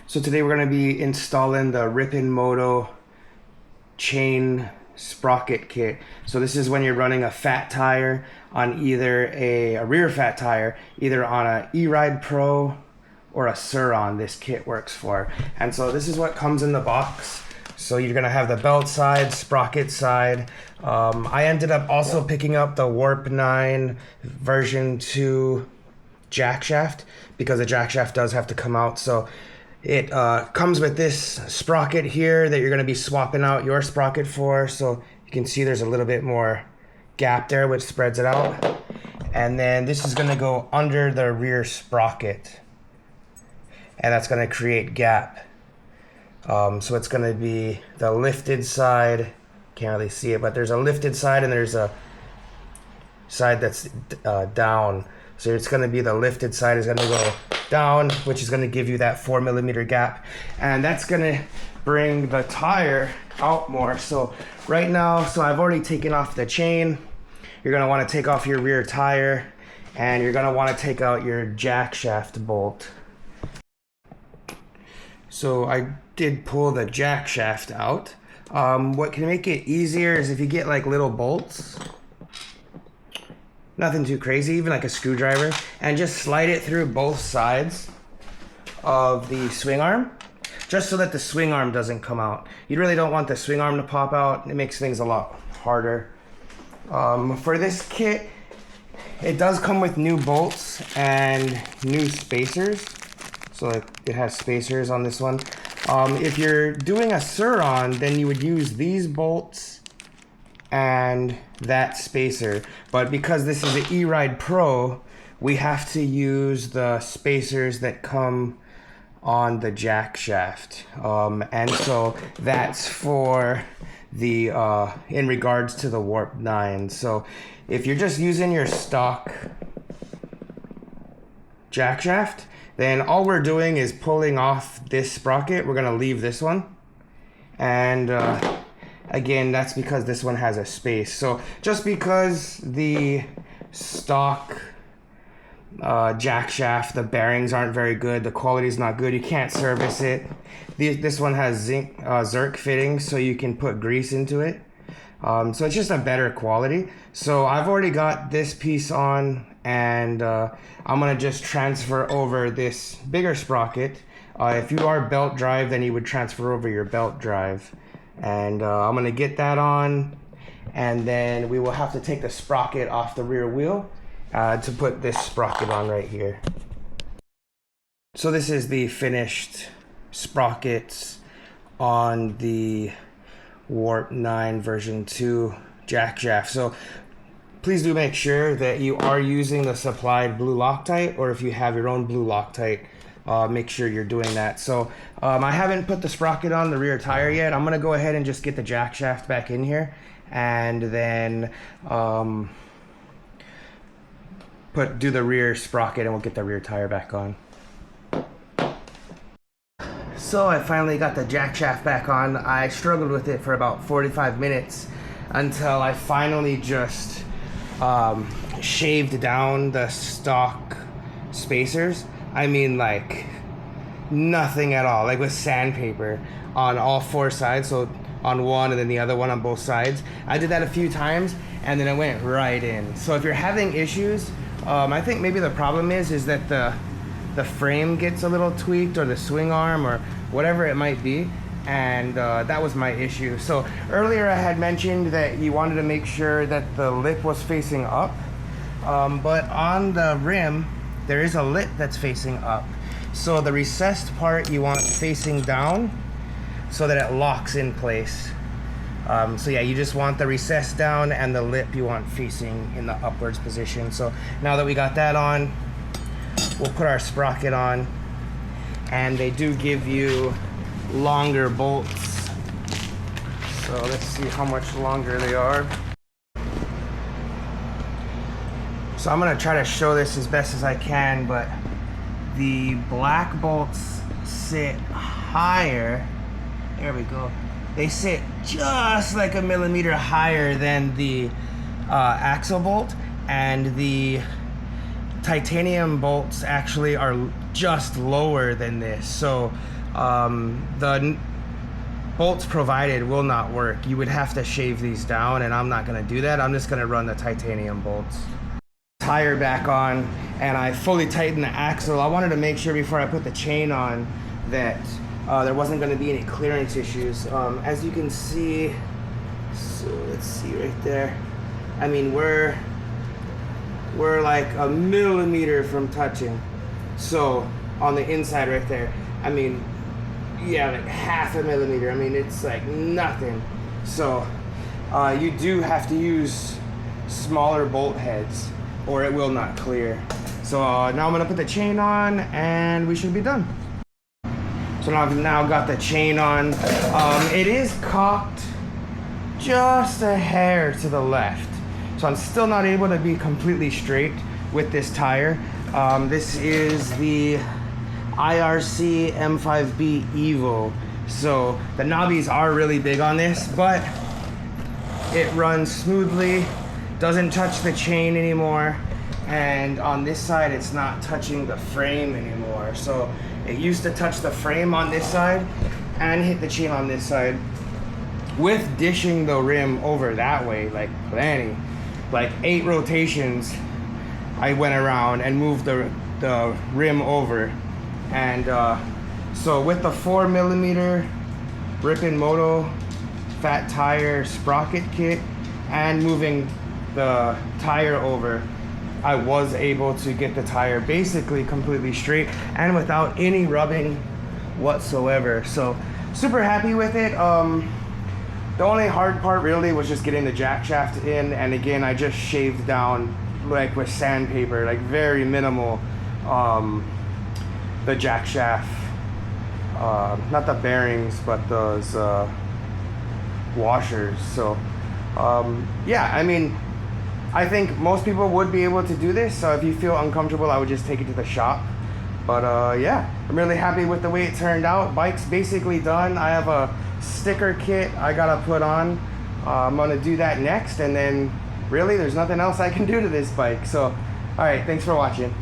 So today we're going to be installing the Rippin Moto chain sprocket kit. So this is when you're running a fat tire on either a rear fat tire, either on a Eride Pro or a Surron, this kit works for. And so this is what comes in the box. So you're gonna have the belt side, sprocket side. I ended up also picking up the Warp 9 version 2 jackshaft because the jackshaft does have to come out. So it comes with this sprocket here that you're going to be swapping out your sprocket for. So you can see there's a little bit more gap there, which spreads it out. And then this is going to go under the rear sprocket. And that's going to create gap. So it's going to be the lifted side. Can't really see it, but there's a lifted side and there's a side that's down. So it's going to be the lifted side is going to go down, which is going to give you that 4mm gap. And that's going to bring the tire out more. So right now, I've already taken off the chain. You're going to want to take off your rear tire and you're going to want to take out your jack shaft bolt. So I did pull the jack shaft out. What can make it easier is if you get like little bolts. Nothing too crazy, even like a screwdriver, and just slide it through both sides of the swing arm, just so that the swing arm doesn't come out. You really don't want the swing arm to pop out. It makes things a lot harder. For this kit, it does come with new bolts and new spacers. So it has spacers on this one. If you're doing a Surron, then you would use these bolts and that spacer, but because this is an Eride Pro, we have to use the spacers that come on the jack shaft, and so that's for the in regards to the Warp 9. So if you're just using your stock jack shaft, then all we're doing is pulling off this sprocket. We're gonna leave this one, and again, that's because this one has a space. So just because the stock jack shaft, the bearings aren't very good, the quality is not good, you can't service it. This one has zinc Zerk fittings, so you can put grease into it. So it's just a better quality. So I've already got this piece on, and I'm gonna just transfer over this bigger sprocket. If you are belt drive, then you would transfer over your belt drive. And I'm gonna get that on, and then we will have to take the sprocket off the rear wheel to put this sprocket on right here. So this is the finished sprockets on the Warp 9 version 2 jack shaft. So please do make sure that you are using the supplied blue Loctite, or if you have your own blue Loctite, make sure you're doing that. So I haven't put the sprocket on the rear tire yet. I'm gonna go ahead and just get the jack shaft back in here, and then do the rear sprocket, and we'll get the rear tire back on. So I finally got the jack shaft back on. I struggled with it for about 45 minutes until I finally just shaved down the stock spacers. I mean, like nothing at all, like with sandpaper on all four sides. So on one and then the other one on both sides. I did that a few times and then it went right in. So if you're having issues, I think maybe the problem is that the frame gets a little tweaked, or the swing arm, or whatever it might be. And that was my issue. So earlier I had mentioned that you wanted to make sure that the lip was facing up, but on the rim, there is a lip that's facing up. So the recessed part you want facing down so that it locks in place. So yeah, you just want the recess down, and the lip you want facing in the upwards position. So now that we got that on, we'll put our sprocket on, and they do give you longer bolts. So let's see how much longer they are. So I'm gonna try to show this as best as I can, but the black bolts sit higher. There we go. They sit just like a millimeter higher than the axle bolt, and the titanium bolts actually are just lower than this, so the bolts provided will not work. You would have to shave these down, and I'm not going to do that. I'm just going to run the titanium bolts. Tire back on, and I fully tightened the axle. I wanted to make sure before I put the chain on that there wasn't going to be any clearance issues. As you can see, so let's see right there, I mean we're like a millimeter from touching. So on the inside right there, I mean, yeah, like half a millimeter. I mean, it's like nothing. So you do have to use smaller bolt heads or it will not clear. So now I'm gonna put the chain on and we should be done. So now I've now got the chain on. It is cocked just a hair to the left. So I'm still not able to be completely straight with this tire. This is the IRC M5B Evo. So the knobbies are really big on this, but it runs smoothly, doesn't touch the chain anymore. And on this side, it's not touching the frame anymore. So it used to touch the frame on this side and hit the chain on this side with dishing the rim over that way, like plenty. Like 8 rotations I went around and moved the rim over. And so with the 4mm Rippin Moto fat tire sprocket kit and moving the tire over, I was able to get the tire basically completely straight and without any rubbing whatsoever. So super happy with it. The only hard part really was just getting the jackshaft in, and again I just shaved down like with sandpaper, like very minimal, the jackshaft, not the bearings but those washers. So yeah, I mean, I think most people would be able to do this, so if you feel uncomfortable I would just take it to the shop. But yeah, I'm really happy with the way it turned out. Bike's basically done. I have a sticker kit I gotta put on. I'm gonna do that next, and then really there's nothing else I can do to this bike. So all right, thanks for watching.